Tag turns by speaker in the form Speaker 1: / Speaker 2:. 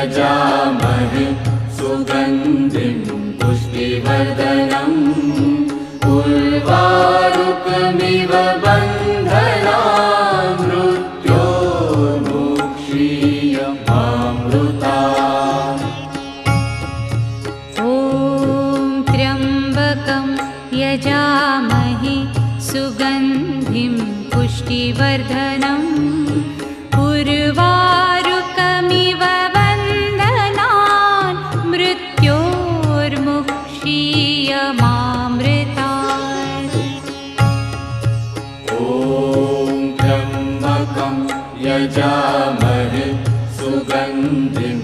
Speaker 1: यजामहे सुगन्धिं पुष्टिवर्धनम् उर्वारुकमिव बन्धनान् मृत्योर्मुक्षीयमामृतात्।
Speaker 2: ॐ त्र्यम्बकं यजामहे सुगन्धिं पुष्टिवर्धनम् उर्वारुकमिव बन्धनान् मृत्योर्मुक्षीयमामृतात्।
Speaker 1: ॐ त्र्यम्बकं यजामहे सुगन्धिं